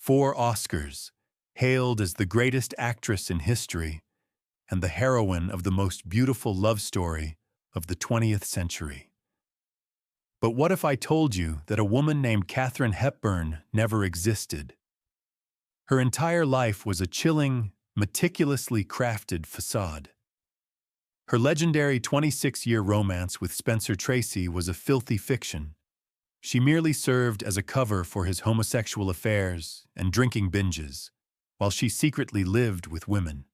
4 Oscars, hailed as the greatest actress in history and the heroine of the most beautiful love story of the 20th century. But what if I told you that a woman named Katharine Hepburn never existed? Her entire life was a chilling, meticulously crafted facade. Her legendary 26-year romance with Spencer Tracy was a filthy fiction. She merely served as a cover for his homosexual affairs and drinking binges, while she secretly lived with women.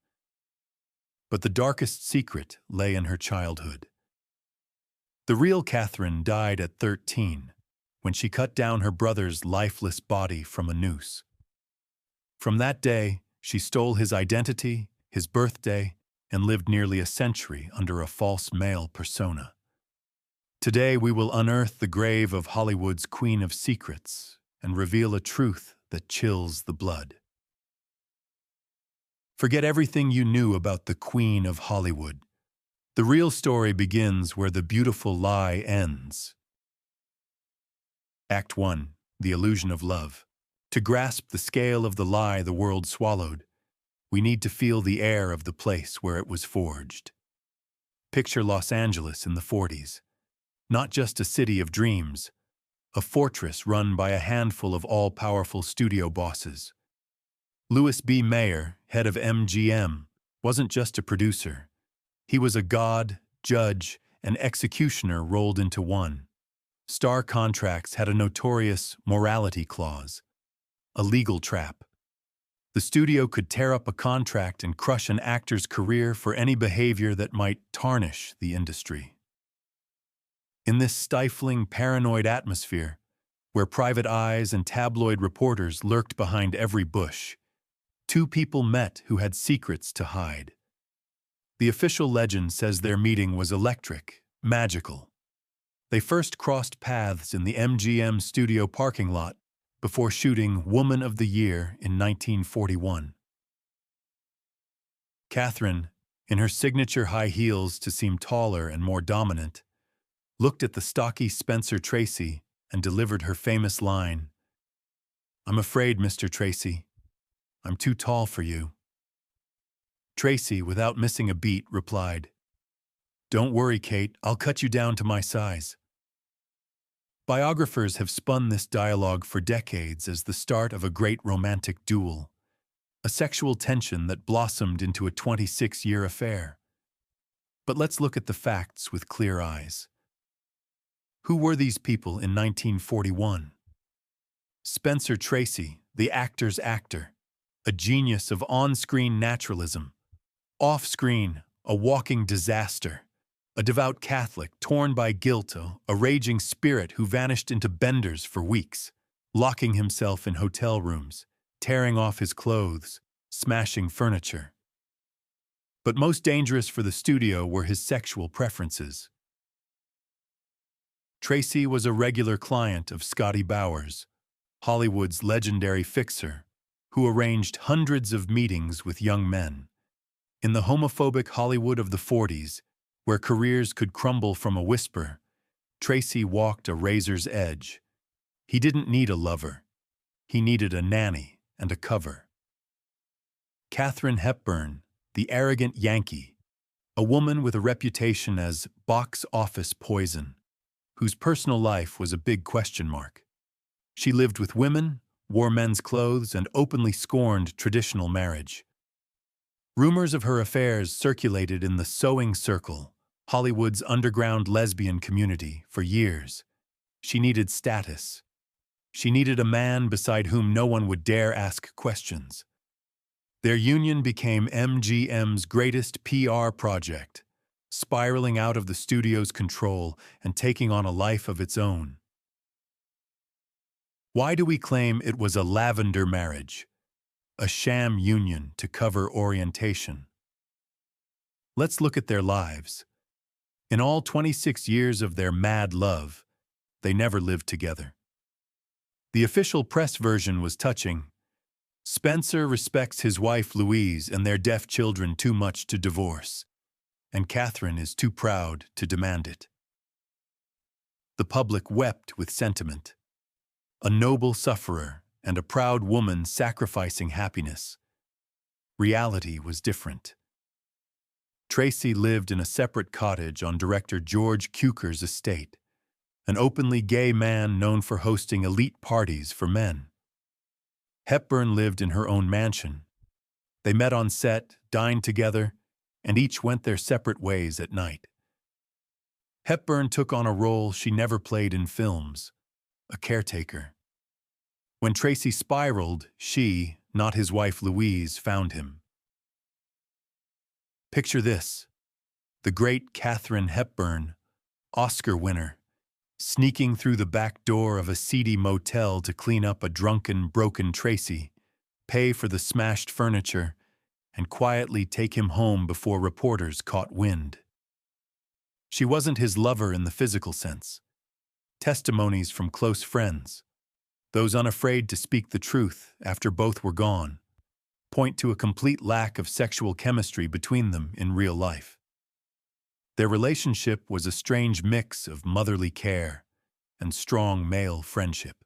But the darkest secret lay in her childhood. The real Katharine died at 13, when she cut down her brother's lifeless body from a noose. From that day, she stole his identity, his birthday, and lived nearly a century under a false male persona. Today, we will unearth the grave of Hollywood's Queen of Secrets and reveal a truth that chills the blood. Forget everything you knew about the Queen of Hollywood. The real story begins where the beautiful lie ends. Act 1. The Illusion of Love. To grasp the scale of the lie the world swallowed, we need to feel the air of the place where it was forged. Picture Los Angeles in the 40s. Not just a city of dreams, a fortress run by a handful of all-powerful studio bosses. Louis B. Mayer, head of MGM, wasn't just a producer. He was a god, judge, and executioner rolled into one. Star contracts had a notorious morality clause, a legal trap. The studio could tear up a contract and crush an actor's career for any behavior that might tarnish the industry. In this stifling, paranoid atmosphere, where private eyes and tabloid reporters lurked behind every bush, 2 people met who had secrets to hide. The official legend says their meeting was electric, magical. They first crossed paths in the MGM studio parking lot before shooting Woman of the Year in 1941. Katharine, in her signature high heels to seem taller and more dominant, looked at the stocky Spencer Tracy and delivered her famous line, "I'm afraid, Mr. Tracy, I'm too tall for you." Tracy, without missing a beat, replied, "Don't worry, Kate, I'll cut you down to my size." Biographers have spun this dialogue for decades as the start of a great romantic duel, a sexual tension that blossomed into a 26-year affair. But let's look at the facts with clear eyes. Who were these people in 1941? Spencer Tracy, the actor's actor, a genius of on-screen naturalism. Off-screen, a walking disaster. A devout Catholic torn by guilt, a raging spirit who vanished into benders for weeks, locking himself in hotel rooms, tearing off his clothes, smashing furniture. But most dangerous for the studio were his sexual preferences. Tracy was a regular client of Scotty Bowers, Hollywood's legendary fixer, who arranged hundreds of meetings with young men. In the homophobic Hollywood of the 40s, where careers could crumble from a whisper, Tracy walked a razor's edge. He didn't need a lover. He needed a nanny and a cover. Katharine Hepburn, the arrogant Yankee, a woman with a reputation as box office poison, whose personal life was a big question mark. She lived with women, wore men's clothes, and openly scorned traditional marriage. Rumors of her affairs circulated in the Sewing Circle, Hollywood's underground lesbian community, for years. She needed status. She needed a man beside whom no one would dare ask questions. Their union became MGM's greatest PR project, spiraling out of the studio's control and taking on a life of its own. Why do we claim it was a lavender marriage? A sham union to cover orientation? Let's look at their lives. In all 26 years of their mad love, they never lived together. The official press version was touching. Spencer respects his wife Louise and their deaf children too much to divorce, and Katharine is too proud to demand it. The public wept with sentiment. A noble sufferer and a proud woman sacrificing happiness. Reality was different. Tracy lived in a separate cottage on director George Cukor's estate, an openly gay man known for hosting elite parties for men. Hepburn lived in her own mansion. They met on set, dined together, and each went their separate ways at night. Hepburn took on a role she never played in films, a caretaker. When Tracy spiraled, she, not his wife Louise, found him. Picture this: the great Katharine Hepburn, Oscar winner, sneaking through the back door of a seedy motel to clean up a drunken, broken Tracy, pay for the smashed furniture, and quietly take him home before reporters caught wind. She wasn't his lover in the physical sense. Testimonies from close friends, those unafraid to speak the truth after both were gone, point to a complete lack of sexual chemistry between them in real life. Their relationship was a strange mix of motherly care and strong male friendship.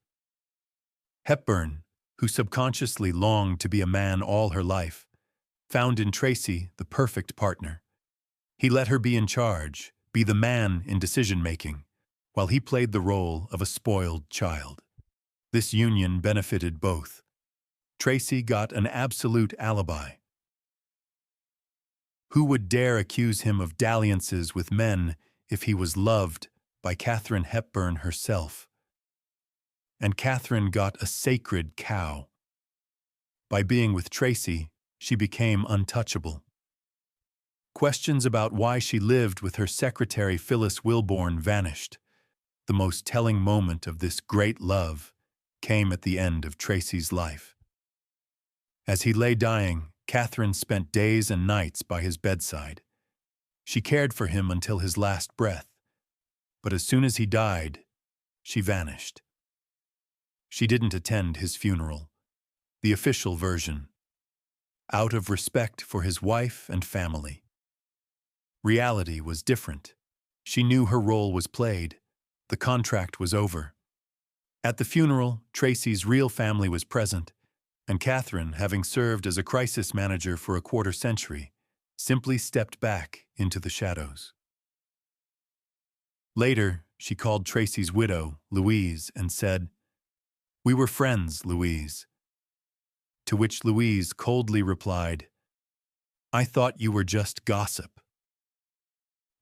Hepburn, who subconsciously longed to be a man all her life, found in Tracy the perfect partner. He let her be in charge, be the man in decision-making, while he played the role of a spoiled child. This union benefited both. Tracy got an absolute alibi. Who would dare accuse him of dalliances with men if he was loved by Katharine Hepburn herself? And Katharine got a sacred cow. By being with Tracy, she became untouchable. Questions about why she lived with her secretary Phyllis Wilbourn vanished. The most telling moment of this great love came at the end of Tracy's life. As he lay dying, Katharine spent days and nights by his bedside. She cared for him until his last breath, but as soon as he died, she vanished. She didn't attend his funeral, the official version, out of respect for his wife and family. Reality was different. She knew her role was played. The contract was over. At the funeral, Tracy's real family was present, and Katharine, having served as a crisis manager for a quarter-century, simply stepped back into the shadows. Later, she called Tracy's widow, Louise, and said, "We were friends, Louise." To which Louise coldly replied, "I thought you were just gossip."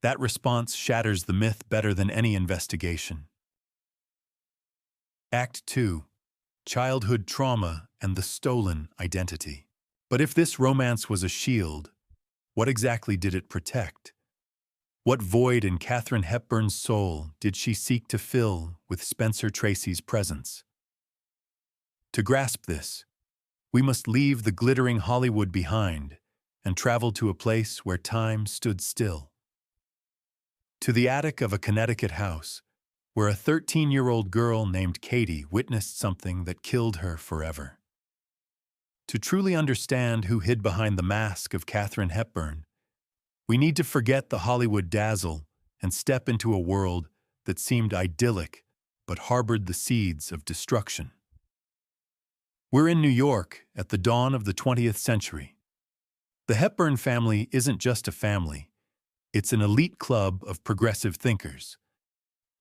That response shatters the myth better than any investigation. Act 2. Childhood trauma and the stolen identity. But if this romance was a shield, what exactly did it protect? What void in Katharine Hepburn's soul did she seek to fill with Spencer Tracy's presence? To grasp this, we must leave the glittering Hollywood behind and travel to a place where time stood still. To the attic of a Connecticut house, where a 13-year-old girl named Katie witnessed something that killed her forever. To truly understand who hid behind the mask of Katharine Hepburn, we need to forget the Hollywood dazzle and step into a world that seemed idyllic but harbored the seeds of destruction. We're in New York at the dawn of the 20th century. The Hepburn family isn't just a family. It's an elite club of progressive thinkers.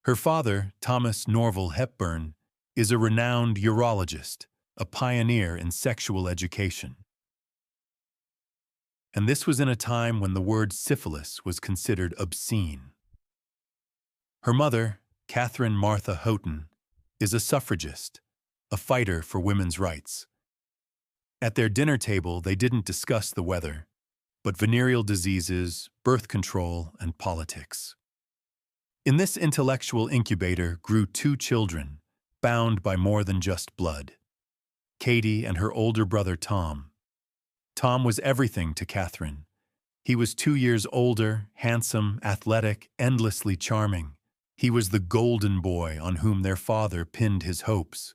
Her father, Thomas Norval Hepburn, is a renowned urologist, a pioneer in sexual education. And this was in a time when the word syphilis was considered obscene. Her mother, Catherine Martha Houghton, is a suffragist, a fighter for women's rights. At their dinner table, they didn't discuss the weather, but venereal diseases, birth control, and politics. In this intellectual incubator grew two children, bound by more than just blood. Katie and her older brother Tom. Tom was everything to Katharine. He was 2 years older, handsome, athletic, endlessly charming. He was the golden boy on whom their father pinned his hopes.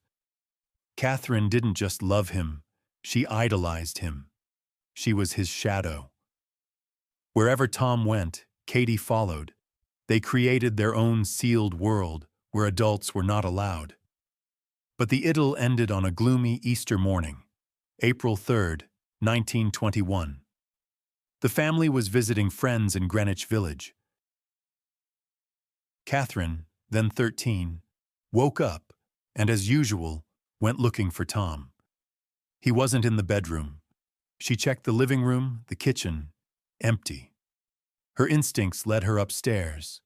Katharine didn't just love him, she idolized him. She was his shadow. Wherever Tom went, Katie followed. They created their own sealed world where adults were not allowed. But the idyll ended on a gloomy Easter morning, April 3rd, 1921. The family was visiting friends in Greenwich Village. Katharine, then 13, woke up and, as usual, went looking for Tom. He wasn't in the bedroom. She checked the living room, the kitchen, empty. Her instincts led her upstairs,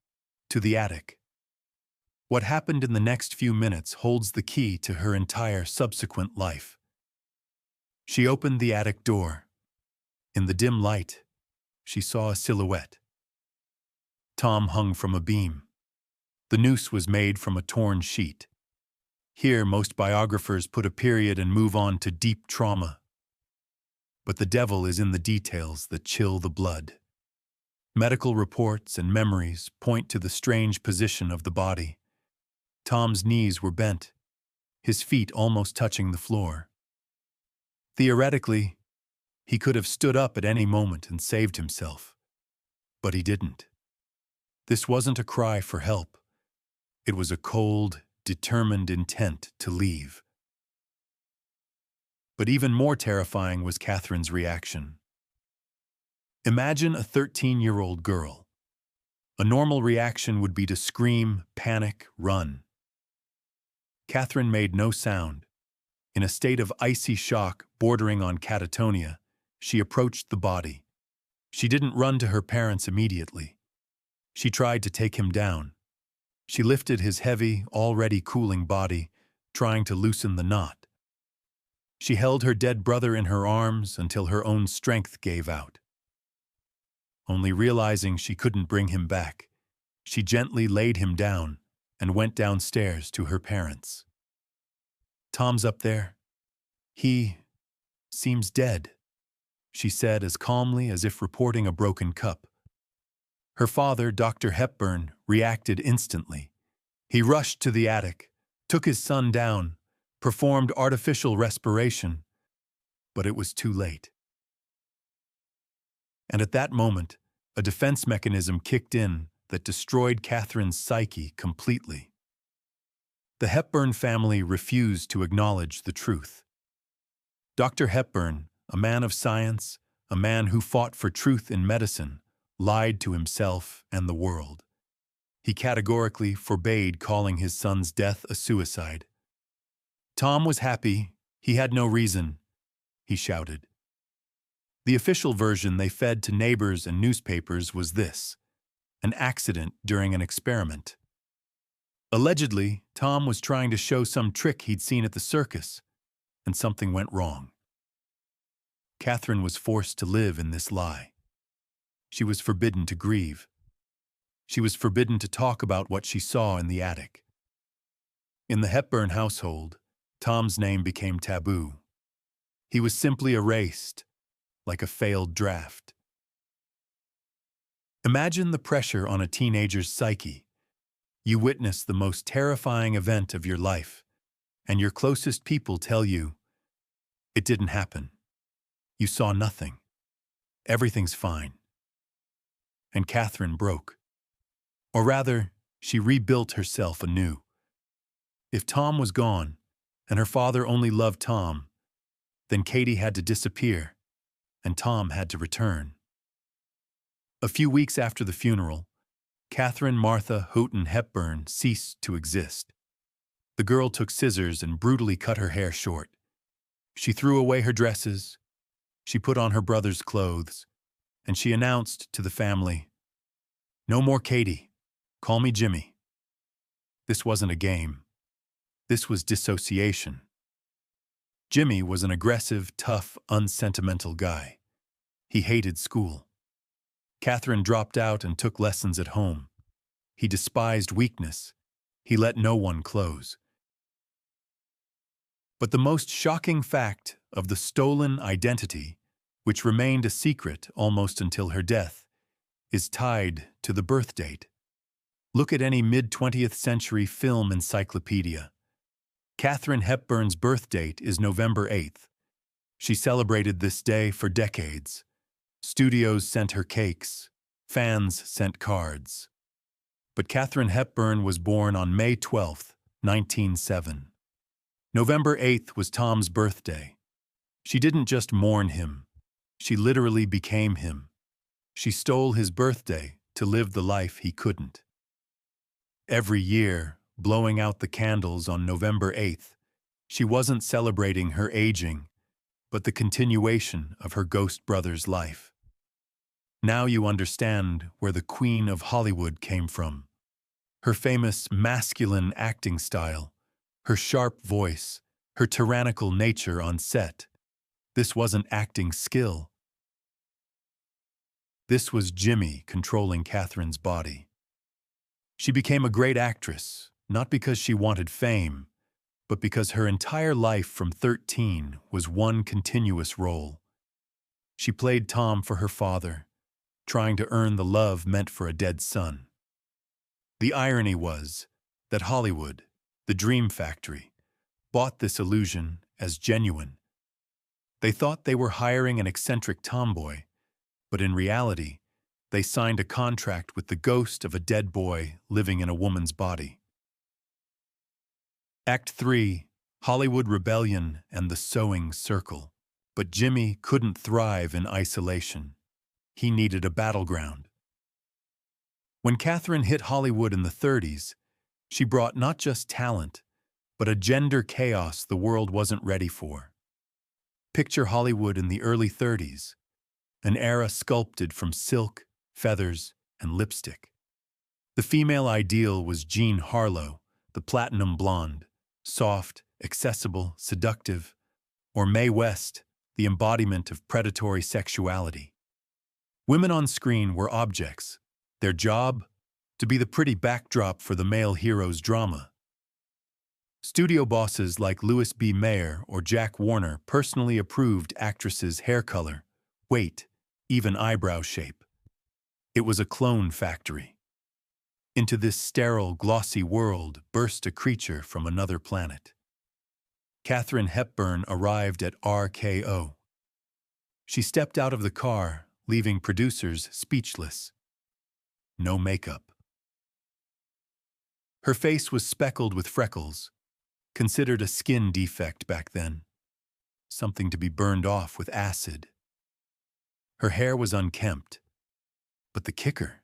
to the attic. What happened in the next few minutes holds the key to her entire subsequent life. She opened the attic door. In the dim light, she saw a silhouette. Tom hung from a beam. The noose was made from a torn sheet. Here, most biographers put a period and move on to deep trauma. But the devil is in the details that chill the blood. Medical reports and memories point to the strange position of the body. Tom's knees were bent, his feet almost touching the floor. Theoretically, he could have stood up at any moment and saved himself. But he didn't. This wasn't a cry for help. It was a cold, determined intent to leave. But even more terrifying was Katharine's reaction. Imagine a 13-year-old girl. A normal reaction would be to scream, panic, run. Katharine made no sound. In a state of icy shock bordering on catatonia, she approached the body. She didn't run to her parents immediately. She tried to take him down. She lifted his heavy, already cooling body, trying to loosen the knot. She held her dead brother in her arms until her own strength gave out. Only realizing she couldn't bring him back, she gently laid him down and went downstairs to her parents. "Tom's up there. He seems dead," she said as calmly as if reporting a broken cup. Her father, Dr. Hepburn, reacted instantly. He rushed to the attic, took his son down, performed artificial respiration, but it was too late. And at that moment, a defense mechanism kicked in that destroyed Katharine's psyche completely. The Hepburn family refused to acknowledge the truth. Dr. Hepburn, a man of science, a man who fought for truth in medicine, lied to himself and the world. He categorically forbade calling his son's death a suicide. "Tom was happy. He had no reason," he shouted. The official version they fed to neighbors and newspapers was this: an accident during an experiment. Allegedly, Tom was trying to show some trick he'd seen at the circus, and something went wrong. Katharine was forced to live in this lie. She was forbidden to grieve. She was forbidden to talk about what she saw in the attic. In the Hepburn household, Tom's name became taboo. He was simply erased, like a failed draft. Imagine the pressure on a teenager's psyche. You witness the most terrifying event of your life, and your closest people tell you, "It didn't happen. You saw nothing. Everything's fine." And Katharine broke. Or rather, she rebuilt herself anew. If Tom was gone, and her father only loved Tom, then Katie had to disappear, and Tom had to return. A few weeks after the funeral, Katharine Martha Houghton Hepburn ceased to exist. The girl took scissors and brutally cut her hair short. She threw away her dresses, she put on her brother's clothes, and she announced to the family, "No more Katie. Call me Jimmy." This wasn't a game. This was dissociation. Jimmy was an aggressive, tough, unsentimental guy. He hated school. Katharine dropped out and took lessons at home. He despised weakness. He let no one close. But the most shocking fact of the stolen identity, which remained a secret almost until her death, is tied to the birth date. Look at any mid-20th century film encyclopedia. Katharine Hepburn's birth date is November 8th. She celebrated this day for decades. Studios sent her cakes. Fans sent cards. But Katharine Hepburn was born on May 12, 1907. November 8th was Tom's birthday. She didn't just mourn him. She literally became him. She stole his birthday to live the life he couldn't. Every year, blowing out the candles on November 8th, she wasn't celebrating her aging, but the continuation of her ghost brother's life. Now you understand where the Queen of Hollywood came from. Her famous masculine acting style, her sharp voice, her tyrannical nature on set. This wasn't acting skill. This was Jimmy controlling Katharine's body. She became a great actress, not because she wanted fame, but because her entire life from 13 was one continuous role. She played Tom for her father, trying to earn the love meant for a dead son. The irony was that Hollywood, the dream factory, bought this illusion as genuine. They thought they were hiring an eccentric tomboy, but in reality, they signed a contract with the ghost of a dead boy living in a woman's body. Act 3, Hollywood Rebellion and the Sewing Circle. But Jimmy couldn't thrive in isolation. He needed a battleground. When Katharine hit Hollywood in the 30s, she brought not just talent, but a gender chaos the world wasn't ready for. Picture Hollywood in the early 30s, an era sculpted from silk, feathers, and lipstick. The female ideal was Jean Harlow, the platinum blonde, soft, accessible, seductive, or Mae West, the embodiment of predatory sexuality. Women on screen were objects, their job, to be the pretty backdrop for the male hero's drama. Studio bosses like Louis B. Mayer or Jack Warner personally approved actresses' hair color, weight, even eyebrow shape. It was a clone factory. Into this sterile, glossy world burst a creature from another planet. Katharine Hepburn arrived at RKO. She stepped out of the car, leaving producers speechless. No makeup. Her face was speckled with freckles, considered a skin defect back then, something to be burned off with acid. Her hair was unkempt, but the kicker?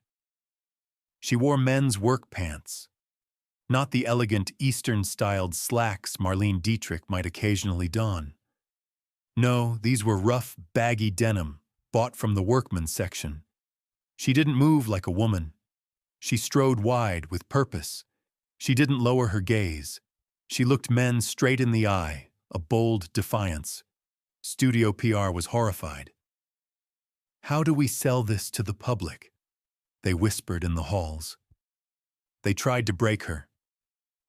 She wore men's work pants, not the elegant Eastern-styled slacks Marlene Dietrich might occasionally don. No, these were rough, baggy denim, bought from the workman's section. She didn't move like a woman. She strode wide with purpose. She didn't lower her gaze. She looked men straight in the eye, a bold defiance. Studio PR was horrified. "How do we sell this to the public?" they whispered in the halls. They tried to break her.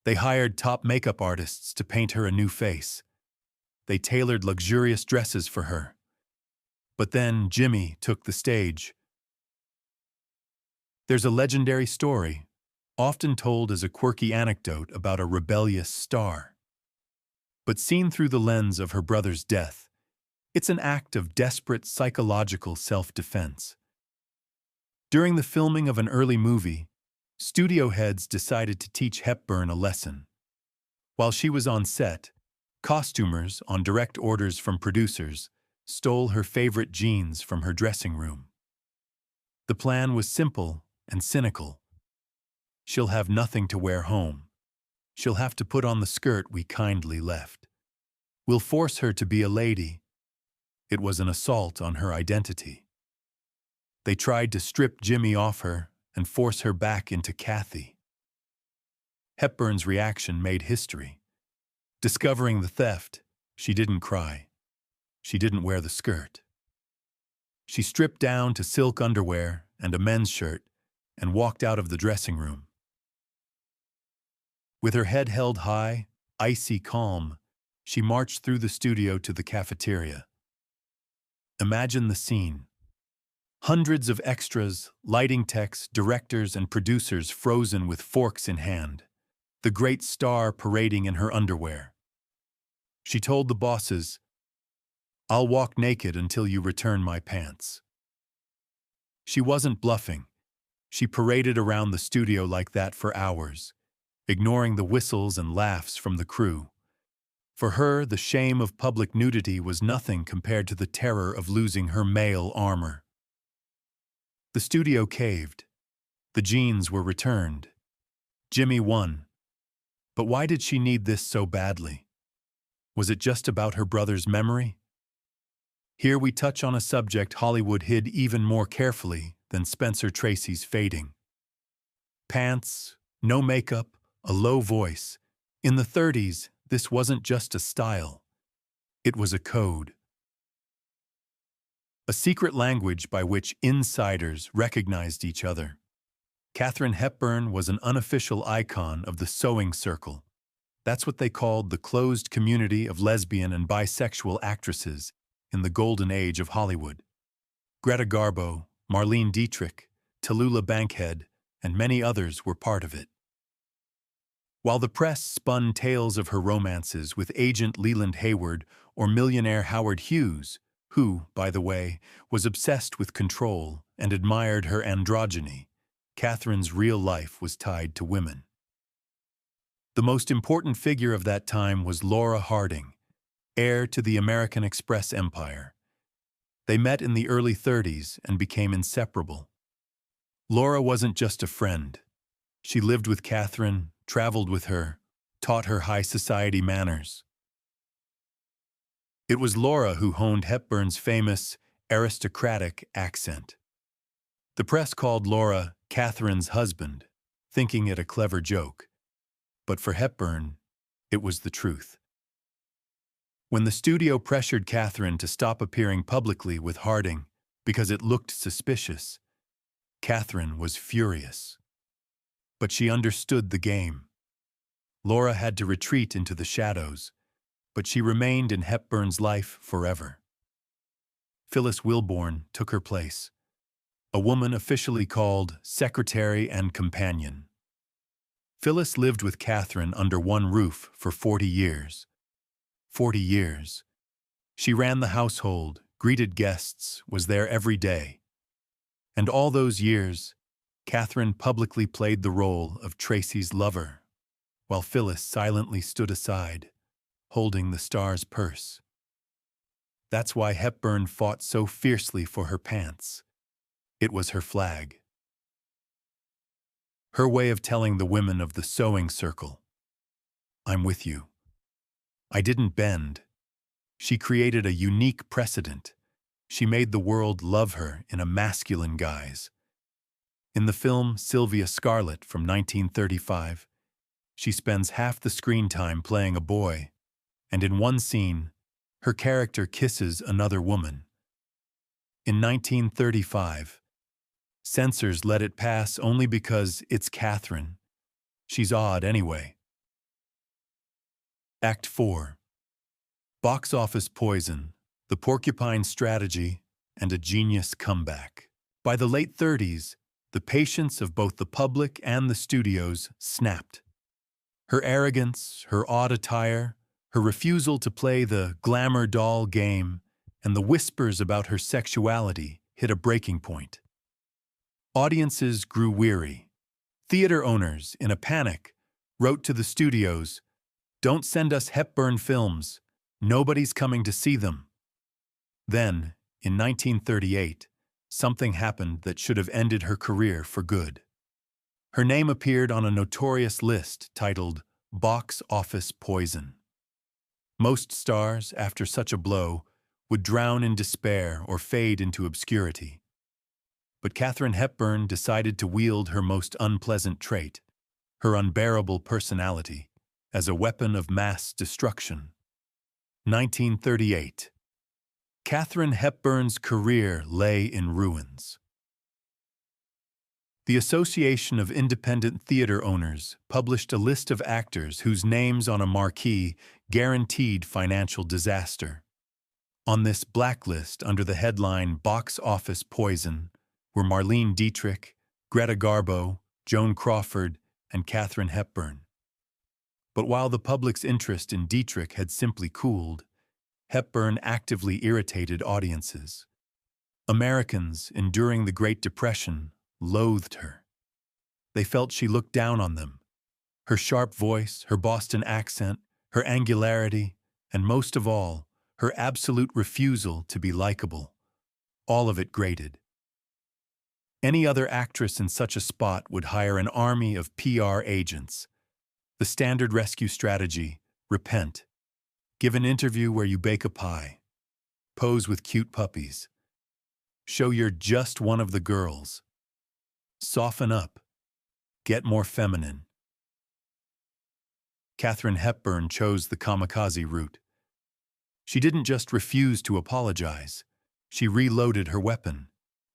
They hired top makeup artists to paint her a new face. They tailored luxurious dresses for her. But then Jimmy took the stage. There's a legendary story, often told as a quirky anecdote about a rebellious star. But seen through the lens of her brother's death, it's an act of desperate psychological self-defense. During the filming of an early movie, studio heads decided to teach Hepburn a lesson. While she was on set, costumers, on direct orders from producers, stole her favorite jeans from her dressing room. The plan was simple and cynical. She'll have nothing to wear home. She'll have to put on the skirt we kindly left. We'll force her to be a lady. It was an assault on her identity. They tried to strip Jimmy off her and force her back into Kathy. Hepburn's reaction made history. Discovering the theft, she didn't cry. She didn't wear the skirt. She stripped down to silk underwear and a men's shirt and walked out of the dressing room. With her head held high, icy calm, she marched through the studio to the cafeteria. Imagine the scene. Hundreds of extras, lighting techs, directors, and producers frozen with forks in hand. The great star parading in her underwear. She told the bosses, "I'll walk naked until you return my pants." She wasn't bluffing. She paraded around the studio like that for hours, ignoring the whistles and laughs from the crew. For her, the shame of public nudity was nothing compared to the terror of losing her male armor. The studio caved. The jeans were returned. Jimmy won. But why did she need this so badly? Was it just about her brother's memory? Here we touch on a subject Hollywood hid even more carefully than Spencer Tracy's fading. Pants, no makeup, a low voice. In the 30s, this wasn't just a style. It was a code. A secret language by which insiders recognized each other. Katharine Hepburn was an unofficial icon of the sewing circle. That's what they called the closed community of lesbian and bisexual actresses in the golden age of Hollywood. Greta Garbo, Marlene Dietrich, Tallulah Bankhead, and many others were part of it. While the press spun tales of her romances with agent Leland Hayward or millionaire Howard Hughes, who, by the way, was obsessed with control and admired her androgyny, Katharine's real life was tied to women. The most important figure of that time was Laura Harding, heir to the American Express empire. They met in the early 30s and became inseparable. Laura wasn't just a friend. She lived with Katharine, traveled with her, taught her high society manners. It was Laura who honed Hepburn's famous, aristocratic accent. The press called Laura Katharine's husband, thinking it a clever joke. But for Hepburn, it was the truth. When the studio pressured Katharine to stop appearing publicly with Harding because it looked suspicious, Katharine was furious. But she understood the game. Laura had to retreat into the shadows, but she remained in Hepburn's life forever. Phyllis Wilborn took her place, a woman officially called secretary and companion. Phyllis lived with Katharine under one roof for 40 years. 40 years. She ran the household, greeted guests, was there every day. And all those years, Katharine publicly played the role of Tracy's lover, while Phyllis silently stood aside, holding the star's purse. That's why Hepburn fought so fiercely for her pants. It was her flag. Her way of telling the women of the sewing circle, "I'm with you." I didn't bend. She created a unique precedent. She made the world love her in a masculine guise. In the film Sylvia Scarlett from 1935, she spends half the screen time playing a boy, and in one scene, her character kisses another woman. In 1935, censors let it pass only because it's Katharine. She's odd anyway. Act 4. Box office poison, the porcupine strategy, and a genius comeback. By the late 30s, the patience of both the public and the studios snapped. Her arrogance, her odd attire, her refusal to play the glamour doll game, and the whispers about her sexuality hit a breaking point. Audiences grew weary. Theater owners, in a panic, wrote to the studios, "Don't send us Hepburn films. Nobody's coming to see them." Then, in 1938, something happened that should have ended her career for good. Her name appeared on a notorious list titled Box Office Poison. Most stars, after such a blow, would drown in despair or fade into obscurity. But Katharine Hepburn decided to wield her most unpleasant trait, her unbearable personality, as a weapon of mass destruction. 1938. Katharine Hepburn's career lay in ruins. The Association of Independent Theater Owners published a list of actors whose names on a marquee guaranteed financial disaster. On this blacklist, under the headline Box Office Poison, were Marlene Dietrich, Greta Garbo, Joan Crawford, and Katharine Hepburn. But while the public's interest in Dietrich had simply cooled, Hepburn actively irritated audiences. Americans, enduring the Great Depression, loathed her. They felt she looked down on them. Her sharp voice, her Boston accent, her angularity, and most of all, her absolute refusal to be likable. All of it grated. Any other actress in such a spot would hire an army of PR agents. The standard rescue strategy: repent, give an interview where you bake a pie, pose with cute puppies, show you're just one of the girls, soften up, get more feminine. Katharine Hepburn chose the kamikaze route. She didn't just refuse to apologize. She reloaded her weapon.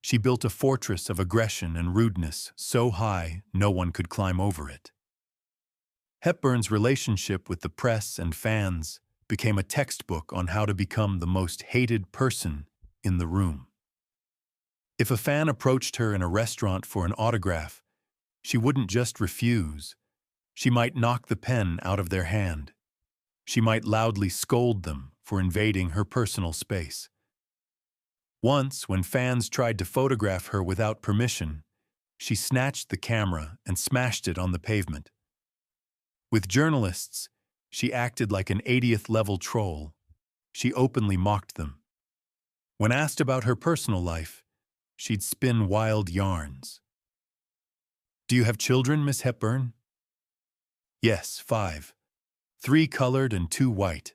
She built a fortress of aggression and rudeness so high no one could climb over it. Hepburn's relationship with the press and fans became a textbook on how to become the most hated person in the room. If a fan approached her in a restaurant for an autograph, she wouldn't just refuse. She might knock the pen out of their hand. She might loudly scold them for invading her personal space. Once, when fans tried to photograph her without permission, she snatched the camera and smashed it on the pavement. With journalists, she acted like an 80th-level troll. She openly mocked them. When asked about her personal life, she'd spin wild yarns. "Do you have children, Miss Hepburn?" "Yes, 5. 3 colored and 2 white."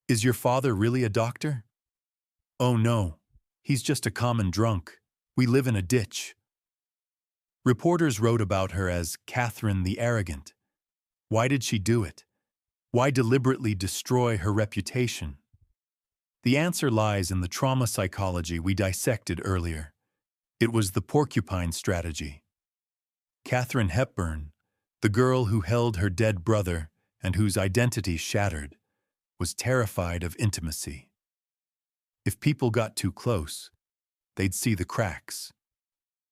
"Is your father really a doctor?" "Oh no, he's just a common drunk. We live in a ditch." Reporters wrote about her as Katharine the Arrogant. Why did she do it? Why deliberately destroy her reputation? The answer lies in the trauma psychology we dissected earlier. It was the porcupine strategy. Katharine Hepburn, the girl who held her dead brother and whose identity shattered, was terrified of intimacy. If people got too close, they'd see the cracks.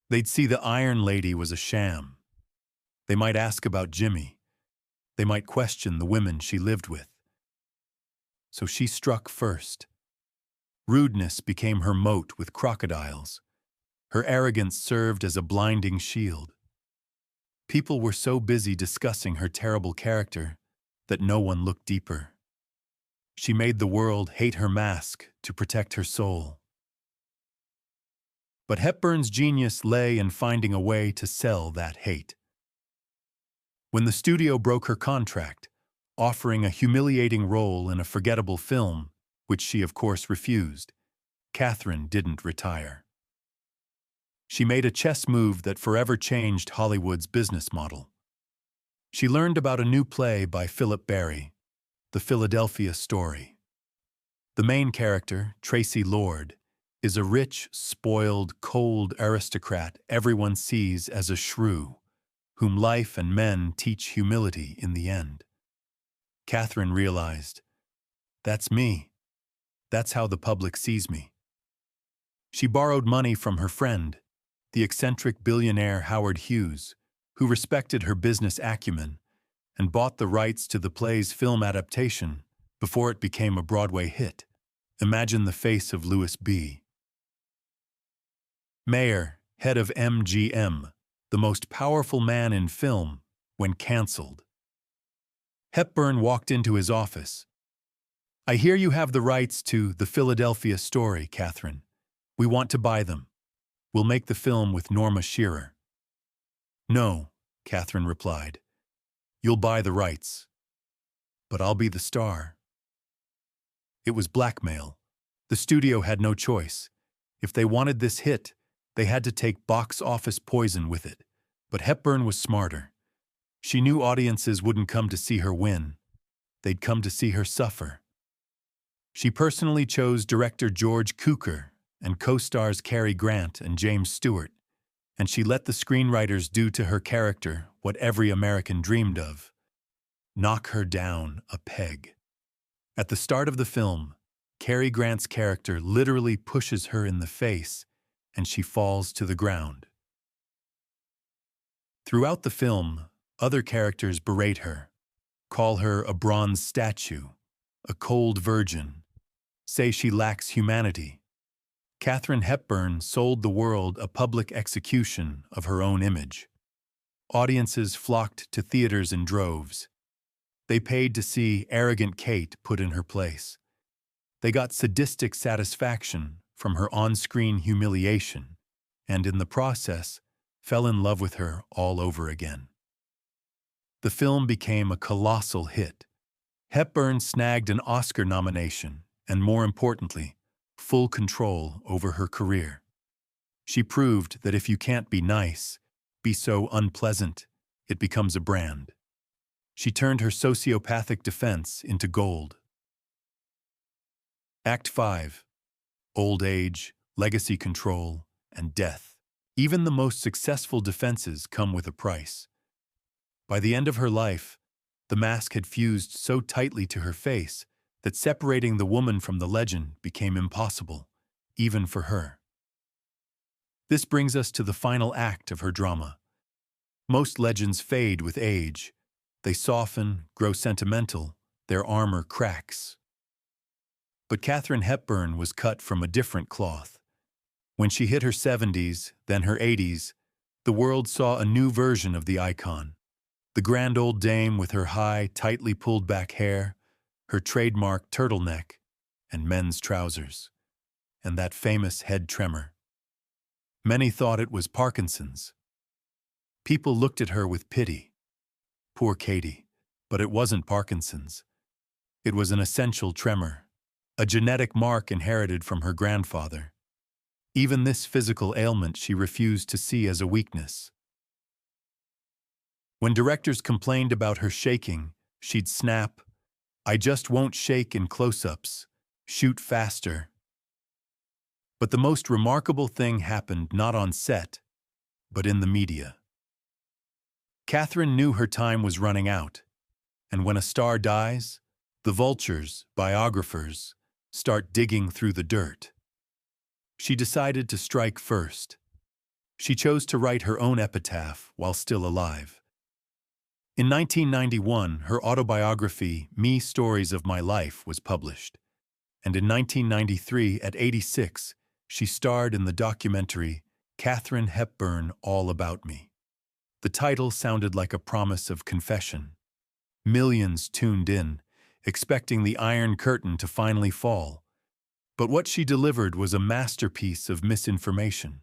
They'd see the Iron Lady was a sham. They might ask about Jimmy. They might question the women she lived with. So she struck first. Rudeness became her moat with crocodiles. Her arrogance served as a blinding shield. People were so busy discussing her terrible character that no one looked deeper. She made the world hate her mask to protect her soul. But Hepburn's genius lay in finding a way to sell that hate. When the studio broke her contract, offering a humiliating role in a forgettable film, which she of course refused, Katharine didn't retire. She made a chess move that forever changed Hollywood's business model. She learned about a new play by Philip Barry, The Philadelphia Story. The main character, Tracy Lord, is a rich, spoiled, cold aristocrat everyone sees as a shrew, whom life and men teach humility in the end. Katharine realized, that's me. That's how the public sees me. She borrowed money from her friend, the eccentric billionaire Howard Hughes, who respected her business acumen, and bought the rights to the play's film adaptation before it became a Broadway hit. Imagine the face of Louis B. Mayer, head of MGM, the most powerful man in film, when canceled. Hepburn walked into his office. "I hear you have the rights to The Philadelphia Story, Katharine. We want to buy them. We'll make the film with Norma Shearer." "No," Katharine replied. "You'll buy the rights. But I'll be the star." It was blackmail. The studio had no choice. If they wanted this hit, they had to take box office poison with it. But Hepburn was smarter. She knew audiences wouldn't come to see her win. They'd come to see her suffer. She personally chose director George Cukor and co-stars Cary Grant and James Stewart, and she let the screenwriters do to her character what every American dreamed of: knock her down a peg. At the start of the film, Cary Grant's character literally pushes her in the face, and she falls to the ground. Throughout the film, other characters berate her, call her a bronze statue, a cold virgin, say she lacks humanity. Katharine Hepburn sold the world a public execution of her own image. Audiences flocked to theaters in droves. They paid to see arrogant Kate put in her place. They got sadistic satisfaction from her on-screen humiliation, and in the process, fell in love with her all over again. The film became a colossal hit. Hepburn snagged an Oscar nomination, and more importantly, full control over her career. She proved that if you can't be nice, be so unpleasant, it becomes a brand. She turned her sociopathic defense into gold. Act 5. Old age, legacy control, and death. Even the most successful defenses come with a price. By the end of her life, the mask had fused so tightly to her face that separating the woman from the legend became impossible, even for her. This brings us to the final act of her drama. Most legends fade with age. They soften, grow sentimental, their armor cracks. But Katharine Hepburn was cut from a different cloth. When she hit her 70s, then her 80s, the world saw a new version of the icon. The grand old dame with her high, tightly pulled back hair, her trademark turtleneck, and men's trousers, and that famous head tremor. Many thought it was Parkinson's. People looked at her with pity. Poor Katie. But it wasn't Parkinson's. It was an essential tremor, a genetic mark inherited from her grandfather. Even this physical ailment she refused to see as a weakness. When directors complained about her shaking, she'd snap, "I just won't shake in close-ups. Shoot faster." But the most remarkable thing happened not on set, but in the media. Katharine knew her time was running out, and when a star dies, the vultures, biographers, start digging through the dirt. She decided to strike first. She chose to write her own epitaph while still alive. In 1991, her autobiography, Me Stories of My Life, was published, and in 1993, at 86, she starred in the documentary Katharine Hepburn, All About Me. The title sounded like a promise of confession. Millions tuned in, expecting the Iron Curtain to finally fall. But what she delivered was a masterpiece of misinformation.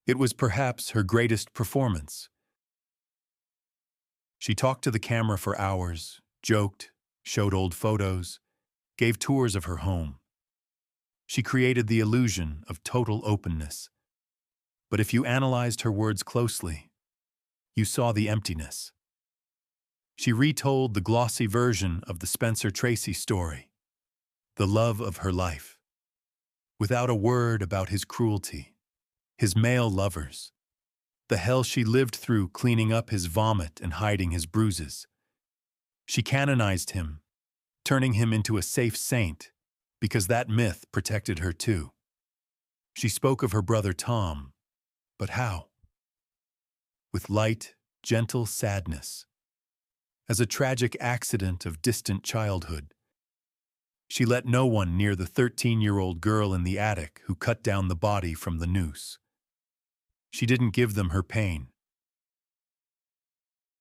It was perhaps her greatest performance. She talked to the camera for hours, joked, showed old photos, gave tours of her home. She created the illusion of total openness. But if you analyzed her words closely, you saw the emptiness. She retold the glossy version of the Spencer Tracy story, the love of her life, without a word about his cruelty, his male lovers, the hell she lived through cleaning up his vomit and hiding his bruises. She canonized him, turning him into a safe saint, because that myth protected her too. She spoke of her brother Tom, but how? With light, gentle sadness, as a tragic accident of distant childhood. She let no one near the 13-year-old girl in the attic who cut down the body from the noose. She didn't give them her pain.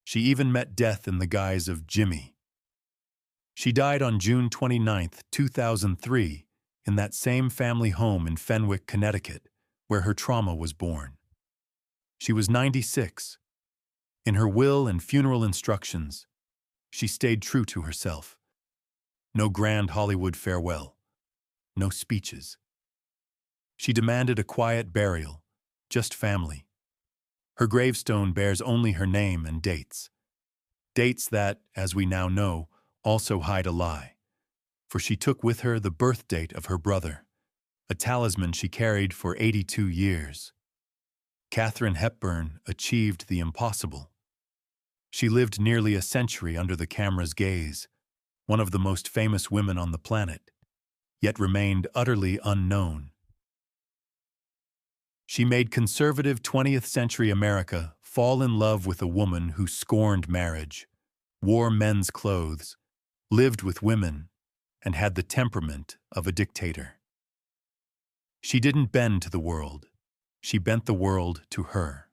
She even met death in the guise of Jimmy. She died on June 29, 2003, in that same family home in Fenwick, Connecticut, where her trauma was born. She was 96. In her will and funeral instructions, she stayed true to herself. No grand Hollywood farewell. No speeches. She demanded a quiet burial, just family. Her gravestone bears only her name and dates. Dates that, as we now know, also hide a lie. For she took with her the birth date of her brother, a talisman she carried for 82 years. Katharine Hepburn achieved the impossible. She lived nearly a century under the camera's gaze, one of the most famous women on the planet, yet remained utterly unknown. She made conservative 20th century America fall in love with a woman who scorned marriage, wore men's clothes, lived with women, and had the temperament of a dictator. She didn't bend to the world. She bent the world to her.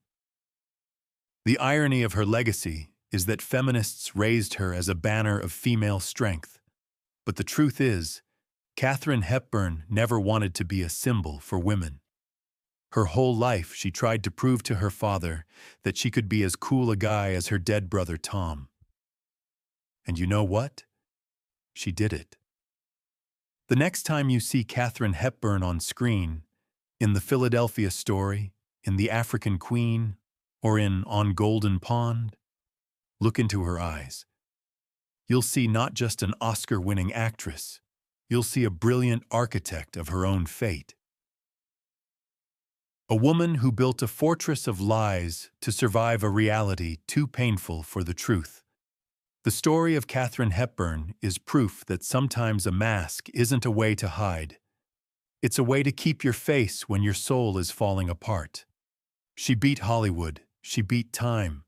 The irony of her legacy is that feminists raised her as a banner of female strength. But the truth is, Katharine Hepburn never wanted to be a symbol for women. Her whole life she tried to prove to her father that she could be as cool a guy as her dead brother Tom. And you know what? She did it. The next time you see Katharine Hepburn on screen, in The Philadelphia Story, in The African Queen, or in On Golden Pond, look into her eyes. You'll see not just an Oscar-winning actress, you'll see a brilliant architect of her own fate. A woman who built a fortress of lies to survive a reality too painful for the truth. The story of Katharine Hepburn is proof that sometimes a mask isn't a way to hide. It's a way to keep your face when your soul is falling apart. She beat Hollywood, she beat time,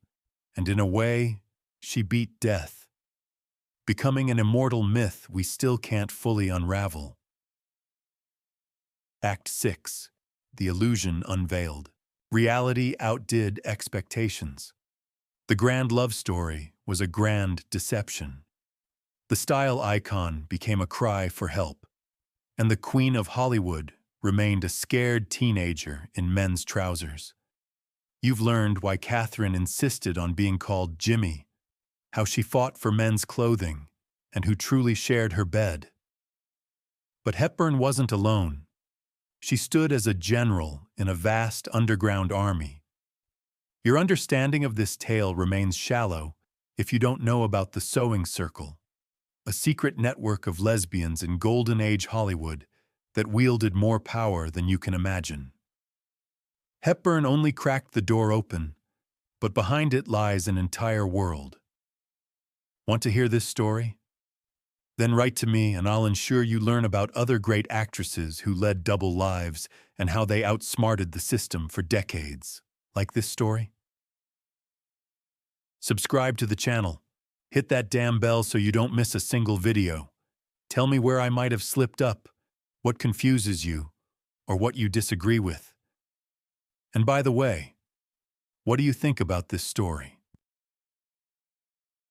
and in a way, she beat death, becoming an immortal myth we still can't fully unravel. Act 6. The Illusion Unveiled. Reality outdid expectations. The grand love story was a grand deception. The style icon became a cry for help, and the Queen of Hollywood remained a scared teenager in men's trousers. You've learned why Katharine insisted on being called Jimmy, how she fought for men's clothing, and who truly shared her bed. But Hepburn wasn't alone. She stood as a general in a vast underground army. Your understanding of this tale remains shallow if you don't know about the Sewing Circle, a secret network of lesbians in Golden Age Hollywood that wielded more power than you can imagine. Hepburn only cracked the door open, but behind it lies an entire world. Want to hear this story? Then write to me and I'll ensure you learn about other great actresses who led double lives and how they outsmarted the system for decades. Like this story? Subscribe to the channel. Hit that damn bell so you don't miss a single video. Tell me where I might have slipped up, what confuses you, or what you disagree with. And by the way, what do you think about this story?